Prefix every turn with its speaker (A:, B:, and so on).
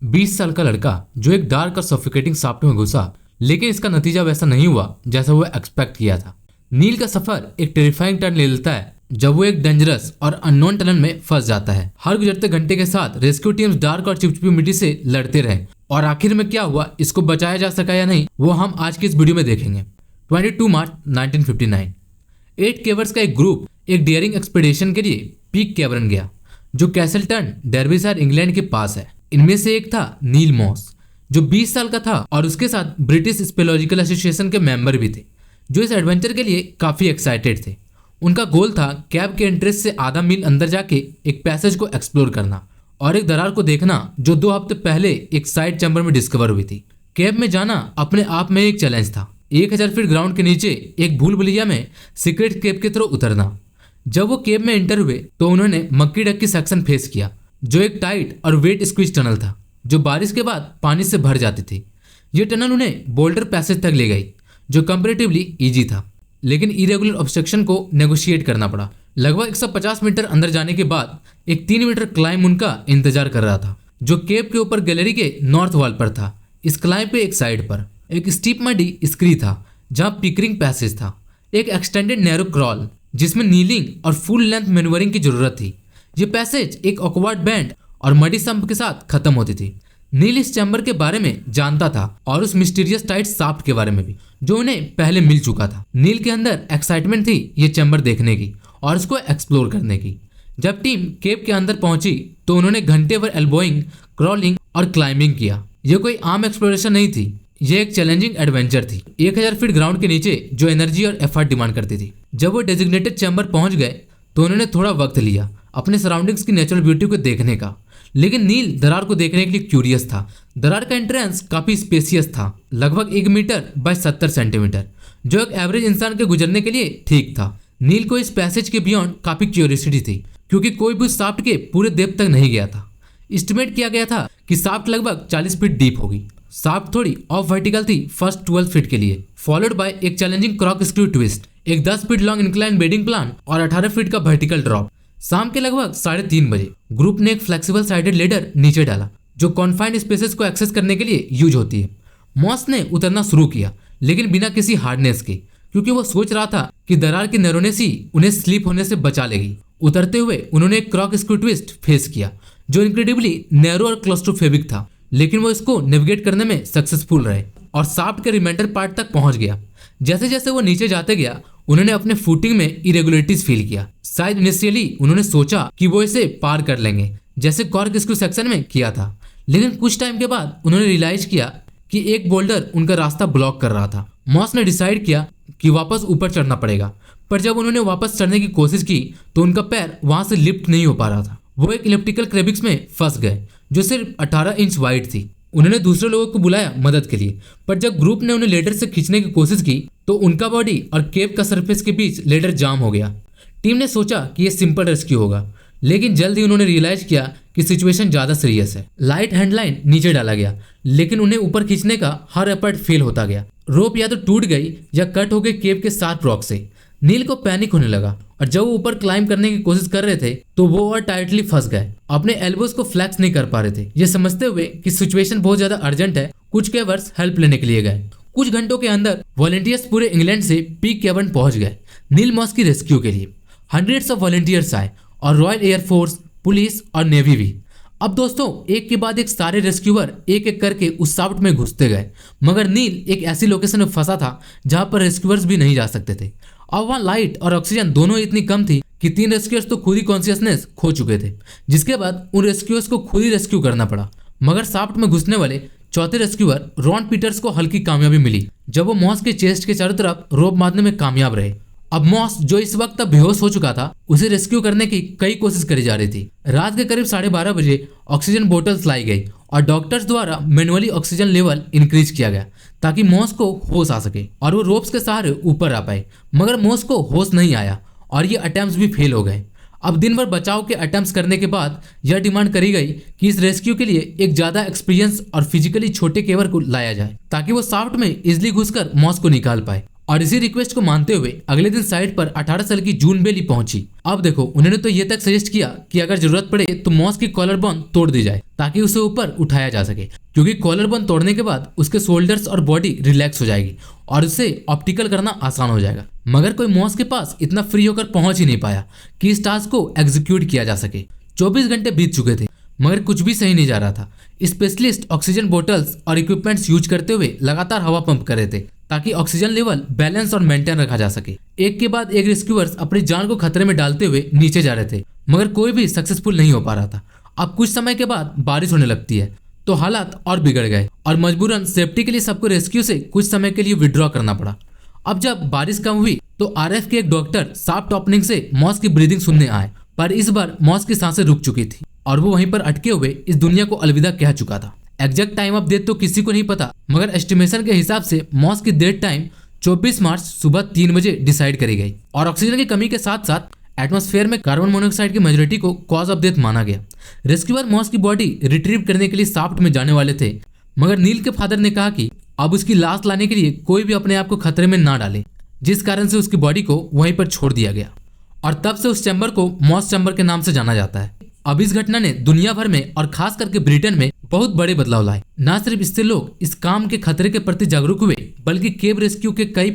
A: 20 साल का लड़का जो एक डार्क और सफोकेटिंग शाफ्ट में घुसा, लेकिन इसका नतीजा वैसा नहीं हुआ जैसा वो एक्सपेक्ट किया था। नील का सफर एक टेरिफाइंग टर्न ले लेता है जब वो एक डेंजरस और अननोन टनल में फंस जाता है। हर गुजरते घंटे के साथ रेस्क्यू टीम्स डार्क और चिपचिपी मिट्टी से लड़ते रहे और आखिर में क्या हुआ, इसको बचाया जा सका या नहीं, वो हम आज की इस वीडियो में देखेंगे। 22 मार्च 1959 8 केवर्स का एक ग्रुप एक डियरिंग एक्सपीडिशन के लिए पीक केवरन गया, जो कैसलटन डर्बीशायर इंग्लैंड के पास है। इनमें से एक था नील मॉस, जो 20 साल का था और उसके साथ ब्रिटिश स्पेलोजिकल एसोसिएशन के मेंबर भी थे, जो इस एडवेंचर के लिए काफी एक्साइटेड थे। उनका गोल था कैब के एंट्रेंस से आधा मील अंदर जाके एक पैसेज को एक्सप्लोर करना और एक दरार को देखना जो 2 हफ्ते पहले एक साइड चैम्बर में डिस्कवर हुई थी। कैब में जाना अपने आप में एक चैलेंज था। 1000 फीट ग्राउंड के नीचे एक भूल भुलैया में सीक्रेट केब की तरह उतरना। जब वो केब में एंटर हुए तो उन्होंने मक्की डक की सेक्शन फेस किया, जो एक टाइट और वेट स्क्वीज टनल था जो बारिश के बाद पानी से भर जाती थी। ये टनल उन्हें बोल्डर पैसेज तक ले गई, जो कंपैरेटिवली इजी था, लेकिन इरेगुलर ऑब्स्ट्रक्शन को नेगोशिएट करना पड़ा। लगभग 150 मीटर अंदर जाने के बाद एक 3 मीटर क्लाइंब उनका इंतजार कर रहा था, जो केब के ऊपर गैलरी के नॉर्थ वॉल पर था। इस क्लाइंब पे एक साइड पर एक स्टीप मडी स्क्री था, जहां पिकरिंग पैसेज था, एक एक्सटेंडेड नैरो क्रॉल जिसमें नीलिंग और फुल लेंथ मैन्यूवरिंग की जरूरत थी। ये पैसेज एक ऑकवर्ड बैंड और मडी संप के साथ खत्म होती थी। नील इस चैम्बर के बारे में जानता था और उस मिस्टीरियस टाइट शाफ्ट के बारे में भी, जो उन्हें पहले मिल चुका था। नील के अंदर एक्साइटमेंट थी ये चैम्बर देखने की और उसको एक्सप्लोर करने की। जब टीम केब के अंदर पहुंची तो उन्होंने घंटे भर एल्बोइंग, क्रॉलिंग और क्लाइंबिंग किया। ये कोई आम एक्सप्लोरेशन नहीं थी, ये एक चैलेंजिंग एडवेंचर थी। 1000 फीट ग्राउंड के नीचे जो एनर्जी और एफर्ट डिमांड करती थी। जब वो डेजिग्नेटेड चैम्बर पहुंच गए तो उन्होंने थोड़ा वक्त लिया अपने सराउंडिंग्स की नेचुरल ब्यूटी को देखने का, लेकिन नील दरार को देखने के लिए क्यूरियस था। दरार का एंट्रेंस काफी स्पेसियस था, लगभग 1 मीटर बाय 70 सेंटीमीटर, जो एक एवरेज इंसान के गुजरने के लिए ठीक था। नील को इस पैसेज के बियॉन्ड काफी क्यूरियोसिटी थी, क्योंकि कोई भी शाफ्ट के पूरे डेप्थ तक नहीं गया था। एस्टिमेट किया गया था कि शाफ्ट लगभग 40 फीट डीप होगी। शाफ्ट थोड़ी ऑफ वर्टिकल थी फर्स्ट 12 फीट के लिए, फॉलोड बाय एक चैलेंजिंग क्रॉक स्क्रू ट्विस्ट, एक 10 feet long incline bedding plane और 18 फीट का वर्टिकल ड्रॉप। शाम के लगभग 3:30 बजे ग्रुप ने एक फ्लेक्सिबल साइडेड लेडर नीचे डाला, जो कॉन्फाइंड स्पेसेस को एक्सेस करने के लिए यूज होती है। मॉस ने उतरना शुरू किया, लेकिन बिना किसी हार्डनेस के, क्योंकि वो सोच रहा था कि दरार की नैरोनेस ही उन्हें स्लिप होने से बचा लेगी। उतरते हुए उन्होंने एक क्रॉक स्क्रू ट्विस्ट फेस किया, जो इनक्रेडिबली नैरो और क्लॉस्ट्रोफोबिक था, लेकिन वो इसको नेविगेट करने में सक्सेसफुल रहे और शाफ्ट के रिमाइंडर पार्ट तक पहुंच गया। जैसे जैसे वो नीचे जाते गया, उन्होंने अपने फुटिंग में इरेगुलरिटीज फील किया। शायद इनिशियली उन्होंने सोचा कि वो इसे पार कर लेंगे, जैसे कॉर्क स्क्रू सेक्शन में किया था, लेकिन कुछ टाइम के बाद उन्होंने रियलाइज किया कि एक बोल्डर उनका रास्ता ब्लॉक कर रहा था। मॉस ने डिसाइड किया कि वापस ऊपर चढ़ना पड़ेगा, पर जब उन्होंने वापस चढ़ने की कोशिश की तो उनका पैर वहां से लिफ्ट नहीं हो पा रहा था। वो एक इलेक्ट्रिकल क्रेबिक्स में फंस गए, जो सिर्फ 18 इंच वाइड थी। उन्होंने दूसरे लोगों को बुलाया मदद के लिए, पर जब ग्रुप ने उन्हें लेडर से खींचने की कोशिश की तो उनका बॉडी और केब का सरफेस के बीच लेडर जाम हो गया। टीम ने सोचा कि यह सिंपल रेस्क्यू होगा, लेकिन जल्द ही उन्होंने रियलाइज किया कि सिचुएशन ज्यादा सीरियस है। लाइट हैंडलाइन नीचे डाला गया, लेकिन उन्हें ऊपर खींचने का हर एफर्ट फेल होता गया। रोप या तो टूट गई या कट हो गई केब के साथ रॉक से। नील को पैनिक होने लगा और जब वो ऊपर क्लाइंब करने की कोशिश कर रहे थे तो वो और टाइटली फंस गए। अपने एल्बोज को फ्लैक्स नहीं कर पा रहे थे। ये समझते हुए कि सिचुएशन बहुत ज्यादा अर्जेंट है, कुछ केवर्स हेल्प लेने के लिए गए। कुछ घंटों के अंदर वॉलंटियर्स पूरे इंग्लैंड से पीक केवर्न पहुंच गए नील मॉस की रेस्क्यू के लिए। हंड्रेड्स ऑफ वॉलंटियर्स आए और रॉयल एयरफोर्स, पुलिस और नेवी भी। अब दोस्तों, एक के बाद एक सारे रेस्क्यूअर एक एक करके उस शाफ्ट में घुसते गए, मगर नील एक ऐसी लोकेशन में फंसा था जहां पर रेस्क्यूअर्स भी नहीं जा सकते थे। अब वहां लाइट और ऑक्सीजन दोनों इतनी कम थी कि 3 रेस्क्यूअर्स तो खुद ही कॉन्शियसनेस खो चुके थे, जिसके बाद उन रेस्क्यूअर्स को खुद ही रेस्क्यू करना पड़ा। मगर शाफ्ट में घुसने वाले चौथे रेस्क्यूअर रॉन पीटर्स को हल्की कामयाबी मिली जब वो मॉस के चेस्ट के चारों तरफ रोप बांधने में कामयाब रहे। अब मॉस, जो इस वक्त तक बेहोश हो चुका था, उसे रेस्क्यू करने की कई कोशिश करी जा रही थी। रात के करीब 12:30 बजे ऑक्सीजन बोतल्स लाई गई और डॉक्टर्स द्वारा मैनुअली ऑक्सीजन लेवल इंक्रीज किया गया ताकि मॉस को होश आ सके और वो रोप्स के सहारे ऊपर आ पाए। मगर मॉस को होश नहीं आया और ये अटेम्प्ट्स भी फेल हो गए। अब दिन भर बचाव के अटेम्प्ट्स करने के बाद यह डिमांड करी गई कि इस रेस्क्यू के लिए एक ज्यादा एक्सपीरियंस और फिजिकली छोटे केवर को लाया जाए ताकि वो शाफ्ट में इजिली घुसकर मॉस को निकाल पाए। और इसी रिक्वेस्ट को मानते हुए अगले दिन साइट पर 18 साल की जून बेली पहुंची। अब देखो, उन्होंने तो ये तक सजेस्ट किया कि अगर जरूरत पड़े तो मॉस की कॉलर बोन तोड़ दी जाए ताकि उसे ऊपर उठाया जा सके, क्योंकि कॉलर बोन तोड़ने के बाद उसके शोल्डर्स और बॉडी रिलैक्स हो जाएगी और उससे ऑप्टिकल करना आसान हो जाएगा। मगर कोई मॉस के पास इतना फ्री होकर पहुंच ही नहीं पाया कि इस टास्क को एग्जीक्यूट किया जा सके। 24 घंटे बीत चुके थे मगर कुछ भी सही नहीं जा रहा था। स्पेशलिस्ट ऑक्सीजन बोतल्स और इक्विपमेंट्स यूज करते हुए लगातार हवा पंप कर रहे थे ताकि ऑक्सीजन लेवल बैलेंस और मेंटेन रखा जा सके। एक के बाद एक रेस्क्यूअर्स अपनी जान को खतरे में डालते हुए नीचे जा रहे थे मगर कोई भी सक्सेसफुल नहीं हो पा रहा था। अब कुछ समय के बाद बारिश होने लगती है तो हालात और बिगड़ गए और मजबूरन सेफ्टी के लिए सबको रेस्क्यू से कुछ समय के लिए विड्रॉ करना पड़ा। अब जब बारिश कम हुई तो आरएफ के एक डॉक्टर शाफ्ट ओपनिंग से मॉस की ब्रीदिंग सुनने आए, पर इस बार मॉस की सांसें रुक चुकी थी और वो वहीं पर अटके हुए इस दुनिया को अलविदा कह चुका था। एग्जैक्ट टाइम ऑफ डेथ तो किसी को नहीं पता, मगर एस्टिमेशन के हिसाब से मॉस की डेथ टाइम 24 मार्च सुबह 3 बजे डिसाइड करी गई और ऑक्सीजन की कमी के साथ साथ एटमॉस्फेयर में कार्बन मोनोऑक्साइड की मेजोरिटी को कॉज ऑफ डेथ माना गया। रेस्क्यूअर मॉस की बॉडी रिट्रीव करने के लिए शाफ्ट में जाने वाले थे, मगर नील के फादर ने कहा कि अब उसकी लाश लाने के लिए कोई भी अपने आप को खतरे में ना डाले, जिस कारण से उसकी बॉडी को वहीं पर छोड़ दिया गया और तब से उस चैम्बर को मॉस चैम्बर के नाम से जाना जाता है। अब इस घटना ने दुनिया भर में और खास करके ब्रिटेन में बहुत बड़े बदलाव लाए। न सिर्फ इससे लोग इस काम के खतरे के प्रति जागरूक हुए, बल्कि केव रेस्क्यू के कई